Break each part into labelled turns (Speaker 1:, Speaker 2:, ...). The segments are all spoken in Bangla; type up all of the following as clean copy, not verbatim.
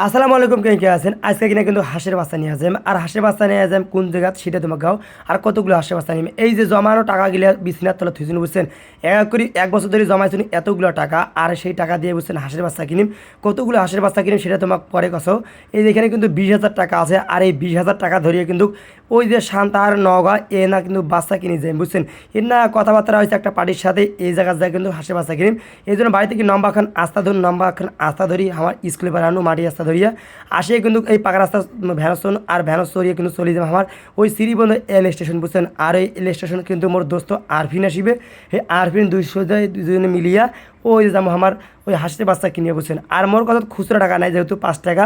Speaker 1: আসসালামু আলাইকুম, কে আছেন? আজকে কিনা কিন্তু হাঁসের বাচ্চা নিয়ে আসেন। আর হাঁসের বাচ্চা নিয়ে আসেন কোন জায়গা সেটা তোমাকে গাও। আর কতগুলো হাঁসের বাচ্চা নিবে এই যে জমানো টাকা গিলে বিছনার তলা থুইছেন, বুঝছেন? এক করে 1 বছর ধরে জমাইছেন এতগুলো টাকা, আর সেই টাকা দিয়ে বুঝছেন হাঁসের বাচ্চা কিনিম। কতগুলো হাঁসের বাচ্চা কিনিম সেটা তোমাকে পরে কছো। এই যে এখানে কিন্তু 20,000 টাকা আছে, আর এই 20,000 টাকা ধরিয়ে কিন্তু ওই যে শান্তার নগা এ না কিন্তু বাচ্চা কিনে যায়, বুঝছেন? এর না কথাবার্তা হয়েছে একটা পার্টির সাথে, এই জায়গায় যায় কিন্তু হাঁসের বাচ্চা কিনিম। এই জন্য বাড়ি থেকে নম্বা খান আস্থা ধরুন, নম্বা খান আস্থা ধরি আমার স্কুলে বেড়ানো মাটি আস্থা ধরিয়া আসে কিন্তু এই পাকা রাস্তা ভ্যানসন, আর ভ্যানস সরিয়ে কিন্তু চলে যাবে আমার ওই শ্রীবন্ধ এল স্টেশন, বুঝছেন? আর এই এল স্টেশন কিন্তু মোর দোস্ত আরফিন আসিবে। এই আরফিন 200 দুজনে মিলিয়া ওই যে যাবো আমার ওই হাঁসের বাচ্চা কিনে, বুঝছেন? আর মোর কথা খুচরা টাকা নাই, যেহেতু 5 টাকা,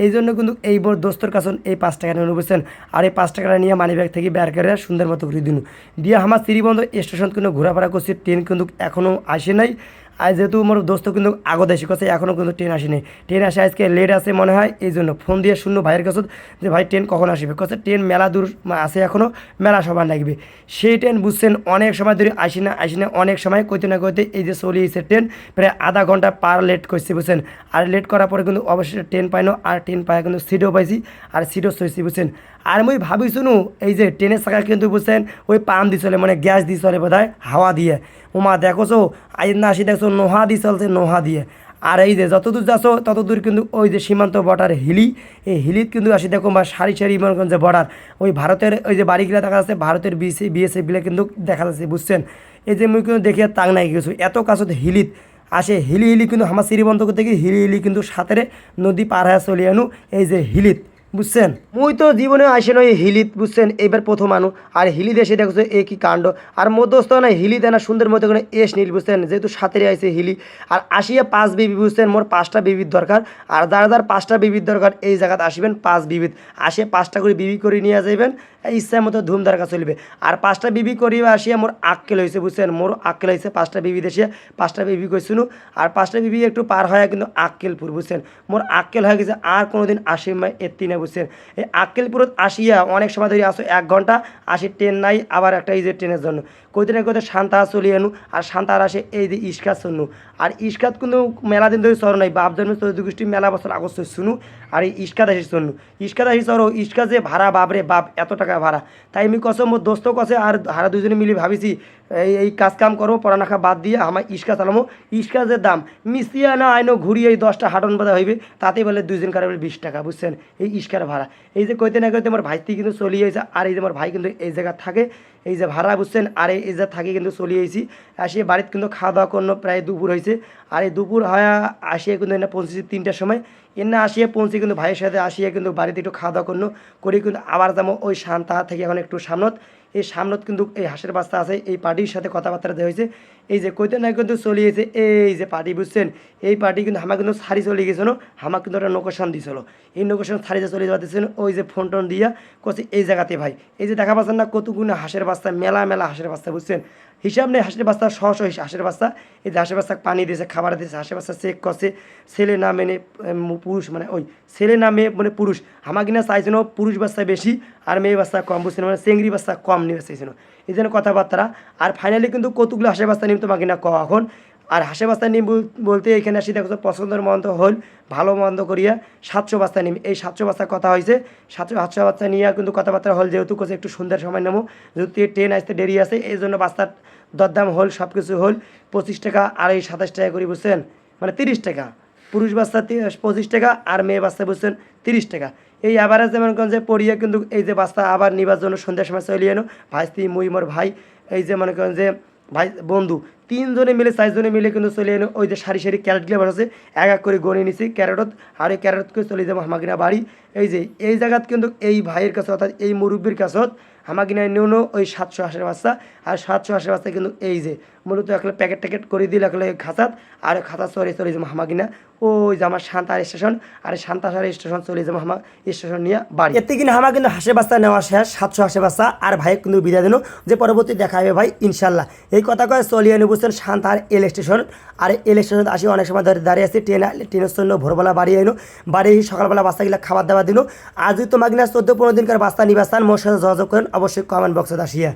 Speaker 1: এই জন্য কিন্তু এই মোর দোস্তর কাছে এই 5 টাকা নিয়ে, বুঝছেন? আর এই 5 টাকাটা নিয়ে মানি ব্যাগ থেকে বের করে সুন্দর মতো ঘুরে দিন দিয়ে আমার শ্রীবন্ধ স্টেশন কিন্তু ঘোরাফেরা করছি। ট্রেন কিন্তু এখনও আসে নাই। আর যেহেতু আমার দোস্ত কিন্তু আগত এসে কাছে এখনও কিন্তু ট্রেন আসেনি, ট্রেন আসে আজকে লেট আছে মনে হয়। এই জন্য ফোন দিয়ে শূন্য ভাইয়ের কাছে যে ভাই ট্রেন কখন আসবে, কাছে ট্রেন মেলা দূর আছে, এখনও মেলা সময় লাগবে। সেই ট্রেন, বুঝছেন, অনেক সময় ধরে আসি না অনেক সময় কইতে না কইতে এই যে চলে এসেছে ট্রেন, প্রায় আধা ঘন্টা পার লেট করছে, বুঝছেন? আর লেট করার পরে কিন্তু অবশ্যই ট্রেন পাইনো, আর ট্রেন পায় কিন্তু সিটও পাইছি, আর সিটও চলছি, বুঝছেন? আর মুই ভাবি শুনু এই যে ট্রেনের চাকা কিন্তু, বুঝছেন, ওই পাম্প দিয়ে চলে, মানে গ্যাস দিয়ে চলে বোধ হয়, হাওয়া দিয়ে। ওমা দেখোছো আজ না আসি দেখছো নোহা দিয়ে চলছে, নোহা দিয়ে। আর এই যে যতদূর যাচ্ছ ততদূর কিন্তু ওই যে সীমান্ত বর্ডার হিলি, এই হিলিত কিন্তু আসি দেখো বা সারি সারি মনে করেন যে বর্ডার, ওই ভারতের ওই যে বাড়িগুলো দেখা যাচ্ছে, ভারতের বিএসএফগুলো কিন্তু দেখা যাচ্ছে, বুঝছেন? এই যে মুই কিন্তু দেখে তাং নাই গেছো এত কাছে হিলিত আসে। হিলি হিলি কিন্তু আমার শ্রীবন্ধ থেকে হিলি হিলি কিন্তু সাঁতরে নদী পার হয়ে চলে আনু এই যে হিলিত, বুঝছেন? মুই তো জীবনে আসে নয় হিলিত, বুঝছেন, এইবার প্রথম আনু। আর হিলিত এসে দেখছো এ কি কাণ্ড। আর মধ্যস্থ না হিলিত না সুন্দর মতো করে এস নীল, বুঝছেন, যেহেতু সাঁতরে আইছে হিলি। আর আসিয়া 5 বিবি, বুঝছেন, মোর 5টা বিবির দরকার। আর যার 5টা বিবির দরকার এই জায়গাতে আসবেন 5 বিবিত আসে 5টা করে বিবি করে নিয়ে যাইবেন, ইচ্ছা মতো ধুম ধারকা চলবে। আর 5টা বিবি করিয়া আসিয়া মোর আক্কেল হয়েছে, বুঝছেন, মোর আক্কেল হয়েছে 5টা বিবি দেশিয়া 5টা বিবি কইছিনু। আর 5টা বিবি একটু পার হয় কিন্তু আক্কেলপুর, বুঝছেন, মোর আক্কেল হয়ে গেছে আর কোনোদিন আসি এত্তি না, বুঝছেন? এই আক্কেলপুরত আসিয়া অনেক সময় ধরে আসো 1 ঘন্টা আসি, ট্রেন নাই, আবার একটা এই যে ট্রেনের জন্য কইতে না কইতে শান্তা চলে আনু। আর শান্তার আসে এই যে ইস্কাত শুনু। আর ইস্কাত কিন্তু মেলা দিন ধরে চর নাই, বাপ জন্মের 14 গোষ্ঠী মেলা বছর আগস্ট শুনু। আর এই ইস্কাত আসি শুনু, ইস্কাত আসি চরো, ইস্কাত যে ভাড়া বাপরে বাপ, এত টাকা ভাড়া। তাই আমি কসে মোর দোস্ত কসে আর হারা দুজনে মিলে ভাবিছি এই কাজ কাম করবো, পড়ালেখা বাদ দিয়ে আমার ইস্কা চালামো। ইস্কাজের দাম মিশিয়া না আইনো ঘুরিয়ে এই 10টা হাটন বাধা হইবে, তাতে বলে 2 জন কারো 20 টাকা, বুঝছেন? এই ইস্কার ভাড়া। এই যে কইতে না কইতে আমার ভাইটি কিন্তু চলিয়ে গেছে। আর এই যে আমার ভাই কিন্তু এই জায়গা থাকে, এই যে ভাড়া, বুঝছেন? আর এই যে থাকি কিন্তু চলিয়ে আইছি। আসিয়ে বাড়িতে কিন্তু খাওয়া দাওয়া করলো, প্রায় দুপুর হয়েছে। আর এই দুপুর হয়ে আসিয়ে কিন্তু এনে পৌঁছেছি 3টার সময়। এনে আসিয়ে পৌঁছে কিন্তু ভাইয়ের সাথে আসিয়ে কিন্তু বাড়িতে একটু খাওয়া দাওয়া করলো, করে কিন্তু আবার যাবো ওই শান্তা থেকে এখন একটু সামনত। এই সামনত কিন্তু এই হাঁসের বাচ্চা আছে, এই পার্টির সাথে কথাবার্তা দেওয়া হয়েছে। এই যে কইতে না কিন্তু চলিয়েছে এই যে পার্টি, বুঝছেন? এই পার্টি কিন্তু আমার কিন্তু সারি চলে গেছিল, আমার কিন্তু একটা লোকেশন দিয়েছিল। এই লোকেশন সারিতে চলে যাচ্ছেন ওই যে ফোন টোন দিয়া করছে এই জায়গাতে। ভাই এই যে দেখা পাচ্ছেন না কতগুলো হাঁসের বাচ্চা, মেলা মেলা হাঁসের বাচ্চা, বুঝছেন? হিসাব নেই হাঁসের বাচ্চা, শশ হাঁসের বাচ্চা। এই যে হাঁসের বাচ্চা পানি দিয়েছে, খাবার দিয়েছে, হাঁসের বাচ্চা চেক করছে, ছেলে না মেনে পুরুষ, মানে ওই ছেলে না মেয়ে মানে পুরুষ। আমার কিনা চাইছিল পুরুষ বাচ্চা বেশি আর মেয়ে বাচ্চা কম, বুঝছেন, মানে চেংড়ি বাচ্চা কম নিয়ে চাইছিল, এই জন্য কথাবার্তা। আর ফাইনালি কিন্তু কতগুলো হাঁসের বাচ্চা নিম তোমাকে না কওয়া এখন। আর হাঁসের বাচ্চা নিম বলতে এখানে আসি দেখো পছন্দের মন্দ হল ভালো মন্দ করিয়া 700 বাচ্চা নিম। এই 700 বাচ্চার কথা হয়েছে, 700 বাচ্চা নিয়ে কিন্তু কথাবার্তা হল, যেহেতু কোথাও একটু সুন্দর সময় নেবো, যেহেতু ট্রেন আসতে দেরি আছে, এই জন্য বাচ্চার দরদাম হল সব কিছু হল 25 টাকা আর এই 27 টাকা করি, বুঝছেন, মানে 30 টাকা। পুরুষ বাচ্চা 25 টাকা আর মেয়ে বাচ্চা, বুঝছেন, 30 টাকা। এই অ্যাভারেজ মনে করেন যে পড়িয়ে কিন্তু এই যে বাচ্চা আবার নিবার জন্য সন্ধ্যার সময় চলে এনো ভাইস্তি মুই মোর ভাই, এই যে মনে করেন যে ভাই বন্ধু 3 জনে মিলে 4 জনে মিলে কিন্তু চলে এনো ওই যে সারি সারি ক্যারেটগুলো বসেছে, এক এক করে গনে নিছি ক্যারেটত। আর এই ক্যারেট করে চলে যাবো হামাগিনা বাড়ি। এই যে এই জায়গাত কিন্তু এই ভাইয়ের কাছে অর্থাৎ এই মুরব্বীর কাছত হামাগিনা নিউনো ওই 700 হাঁসের বাচ্চা। আর 700 হাঁসের বাচ্চা কিন্তু এই যে মূলত একলে প্যাকেট ট্যাকেট করে দিলে একলে খাঁচাত, আর খাঁচা চলে চলে যাবো হামাগিনা ওই যে আমার শান্তার স্টেশন। আর শান্তাসার স্টেশন চলে যাবো আমার স্টেশন নিয়ে বাড়ি। এতে কিন্তু আমার কিন্তু হাঁসের বাচ্চা নেওয়া শেষ, 700 হাঁসের বাচ্চা। আর ভাই কিন্তু বিদায় দিল যে পরবর্তী দেখা হবে ভাই ইনশাল্লাহ। এই কথা কয়ে চলিয়ে নিয়ে বুঝছেন শান্তার এল স্টেশন। আর এল স্টেশন আসি অনেক সময় ধরে দাঁড়িয়ে আসছি, ট্রেনের জন্য ভোরবেলা বাড়ি আইনো, বাড়ি সকালবেলা বাচ্চাগুলা খাবার দাবার দিল। আর যদি তোমাকে না 14-15 দিনকার বাচ্চা নিবাস্তান মোর সাথে যোগাযোগ করেন অবশ্যই কমেন্ট বক্সে আসিয়া।